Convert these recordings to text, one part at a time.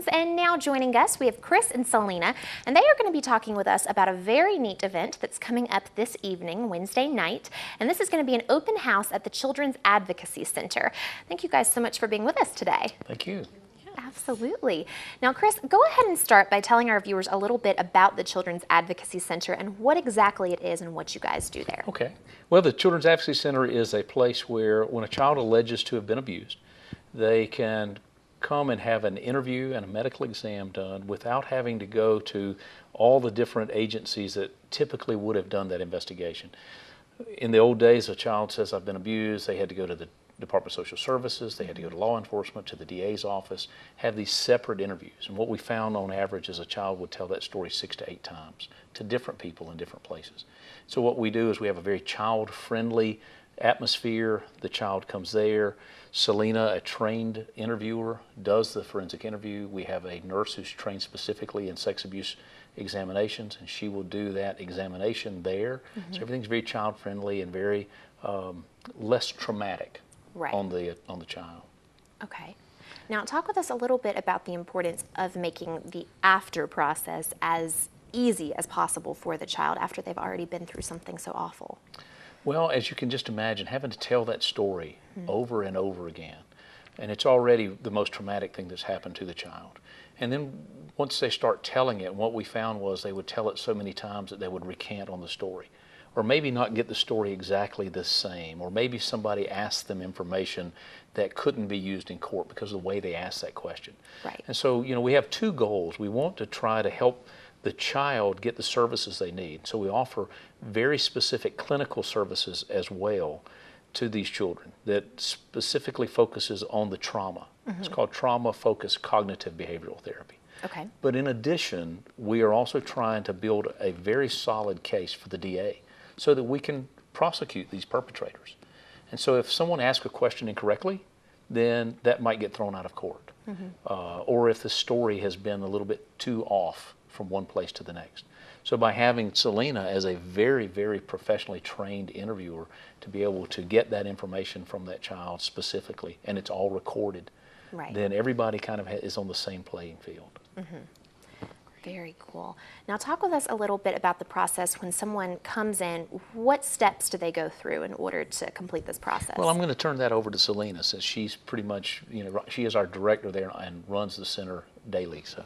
And now joining us, we have Chris and Selena, and they are going to be talking with us about a very neat event that's coming up this evening, Wednesday night. And this is going to be an open house at the Children's Advocacy Center. Thank you guys so much for being with us today. Thank you. Absolutely. Now, Chris, go ahead and start by telling our viewers a little bit about the Children's Advocacy Center and what exactly it is and what you guys do there. Okay. Well, the Children's Advocacy Center is a place where when a child alleges to have been abused, they can come and have an interview and a medical exam done without having to go to all the different agencies that typically would have done that investigation. In the old days, a child says, I've been abused, they had to go to the Department of Social Services, they had to go to law enforcement, to the DA's office, have these separate interviews. And what we found on average is a child would tell that story 6 to 8 times to different people in different places. So what we do is we have a very child-friendly atmosphere. The child comes there. Selena, a trained interviewer, does the forensic interview. We have a nurse who's trained specifically in sex abuse examinations, and she will do that examination there. So everything's very child-friendly and very less traumatic on the child. Okay. Now talk with us a little bit about the importance of making the after process as easy as possible for the child after they've already been through something so awful. Well, as you can just imagine, having to tell that story over and over again, and it's already the most traumatic thing that's happened to the child. And then once they start telling it, what we found was they would tell it so many times that they would recant on the story, or maybe not get the story exactly the same, or maybe somebody asked them information that couldn't be used in court because of the way they asked that question. Right. And so, you know, we have 2 goals. We want to try to help the child get the services they need. So we offer very specific clinical services as well to these children that specifically focuses on the trauma. It's called trauma-focused cognitive behavioral therapy. Okay. But in addition, we are also trying to build a very solid case for the DA so that we can prosecute these perpetrators. And so if someone asks a question incorrectly, then that might get thrown out of court. Or if the story has been a little bit too off from one place to the next. So by having Selena as a very, very professionally trained interviewer to be able to get that information from that child specifically, and it's all recorded, then everybody kind of is on the same playing field. Very cool. Now talk with us a little bit about the process when someone comes in. What steps do they go through in order to complete this process? Well, I'm going to turn that over to Selena since she's pretty much, you know, she is our director there and runs the center daily. So.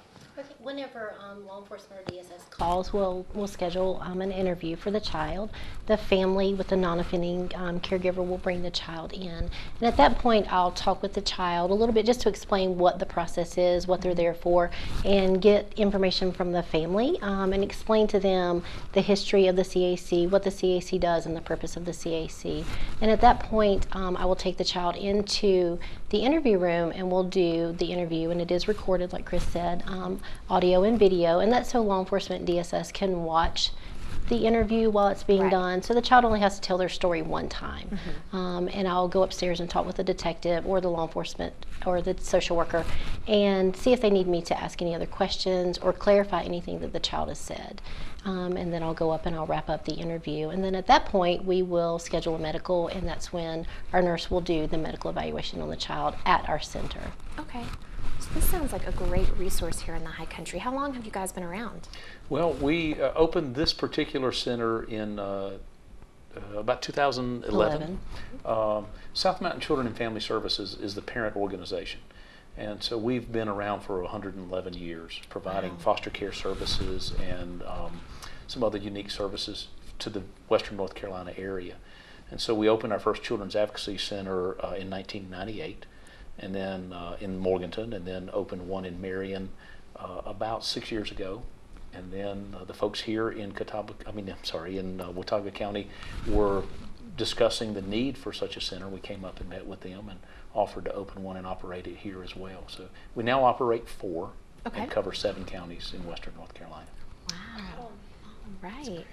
Whenever law enforcement or DSS calls, we'll schedule an interview for the child. The family with the non-offending caregiver will bring the child in. And at that point, I'll talk with the child a little bit just to explain what the process is, what they're there for, and get information from the family and explain to them the history of the CAC, what the CAC does, and the purpose of the CAC. And at that point, I will take the child into the interview room and we'll do the interview, and it is recorded, like Chris said, audio and video, and that's so law enforcement and DSS can watch the interview while it's being done. So the child only has to tell their story one time. And I'll go upstairs and talk with the detective or the law enforcement or the social worker and see if they need me to ask any other questions or clarify anything that the child has said. And then I'll go up and I'll wrap up the interview. And then at that point, we will schedule a medical, and that's when our nurse will do the medical evaluation on the child at our center. Okay. So this sounds like a great resource here in the High Country. How long have you guys been around? Well, we opened this particular center in about 2011. South Mountain Children and Family Services is the parent organization. And so we've been around for 111 years, providing foster care services and some other unique services to the Western North Carolina area. And so we opened our first Children's Advocacy Center in 1998. And then in Morganton, and then opened one in Marion about 6 years ago. And then the folks here in Watauga County were discussing the need for such a center. We came up and met with them and offered to open one and operate it here as well. So we now operate 4 and cover 7 counties in Western North Carolina. Wow. Right.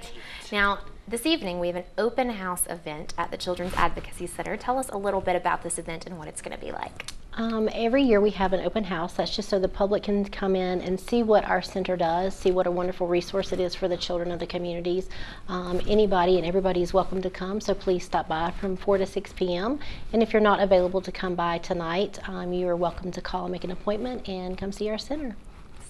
Now, this evening we have an open house event at the Children's Advocacy Center. Tell us a little bit about this event and what it's going to be like. Every year we have an open house. That's just so the public can come in and see what our center does, see what a wonderful resource it is for the children of the communities. Anybody and everybody is welcome to come, so please stop by from 4 to 6 p.m. And if you're not available to come by tonight, you are welcome to call and make an appointment and come see our center.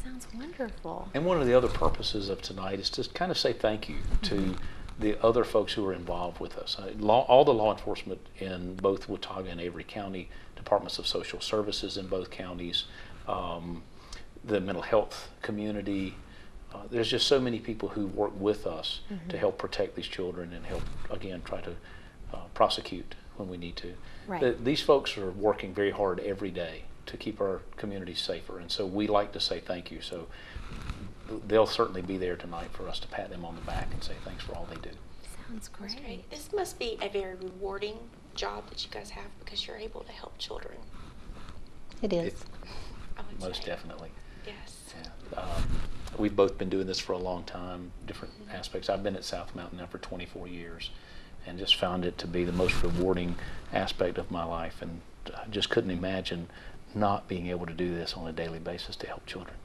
Sounds wonderful. And one of the other purposes of tonight is to kind of say thank you to the other folks who are involved with us. All the law enforcement in both Watauga and Avery County, departments of social services in both counties, the mental health community. There's just so many people who work with us to help protect these children and help, again, try to prosecute when we need to. Right. These folks are working very hard every day to keep our communities safer, and so we like to say thank you. So they'll certainly be there tonight for us to pat them on the back and say thanks for all they do. Sounds great. This must be a very rewarding job that you guys have because you're able to help children. It is. I would Most say. definitely. Yes. Yeah. We've both been doing this for a long time, different aspects. I've been at South Mountain now for 24 years and just found it to be the most rewarding aspect of my life, and I just couldn't imagine not being able to do this on a daily basis to help children.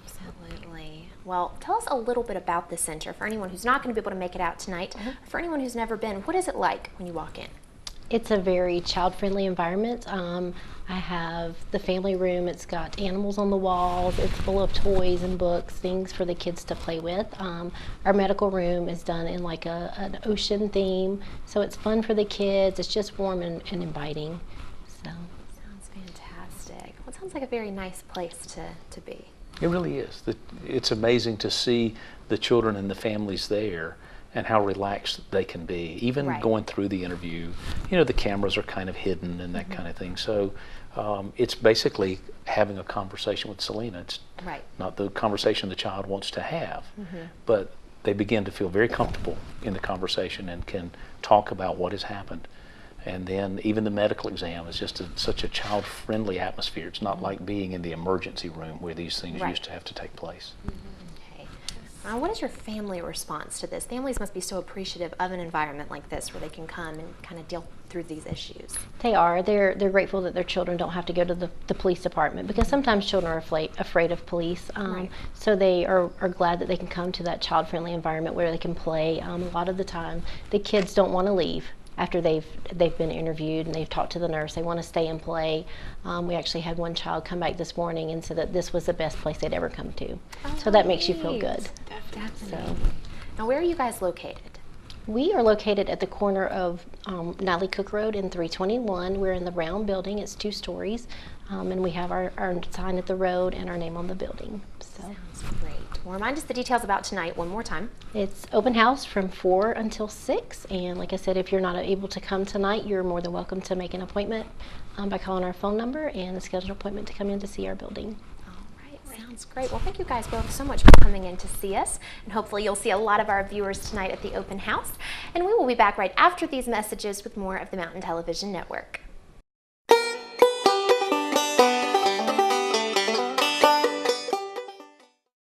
Absolutely. Well, tell us a little bit about the center for anyone who's not going to be able to make it out tonight. For anyone who's never been, what is it like when you walk in? It's a very child-friendly environment. I have the family room. It's got animals on the walls. It's full of toys and books, things for the kids to play with. Our medical room is done in like an ocean theme, so it's fun for the kids. It's just warm and inviting. So. Sounds fantastic. Well, it sounds like a very nice place to be. It really is. It's amazing to see the children and the families there and how relaxed they can be. Even Right. going through the interview, the cameras are kind of hidden and that kind of thing. So it's basically having a conversation with Selena. It's Right. not the conversation the child wants to have, but they begin to feel very comfortable in the conversation and can talk about what has happened. And then even the medical exam is just such a child-friendly atmosphere. It's not like being in the emergency room where these things Right. used to have to take place. Okay. What is your family response to this? Families must be so appreciative of an environment like this where they can come and kind of deal through these issues. They are. They're grateful that their children don't have to go to the police department, because sometimes children are afraid of police. Right. So they are glad that they can come to that child-friendly environment where they can play. A lot of the time, the kids don't want to leave after they've been interviewed and they've talked to the nurse. They want to stay and play. We actually had one child come back this morning and said that this was the best place they'd ever come to. So that makes you feel good. Definitely. So. Now, where are you guys located? We are located at the corner of Natalie Cook Road and 321. We're in the round building. It's 2 stories. And we have our sign at the road and our name on the building. So Sounds great. Well, remind us the details about tonight one more time. it's open house from 4 until 6. And like I said, if you're not able to come tonight, you're more than welcome to make an appointment by calling our phone number and schedule an appointment to come in to see our building. All right, sounds great. Well, thank you guys both so much for coming in to see us. And hopefully you'll see a lot of our viewers tonight at the open house. And we will be back right after these messages with more of the Mountain Television Network.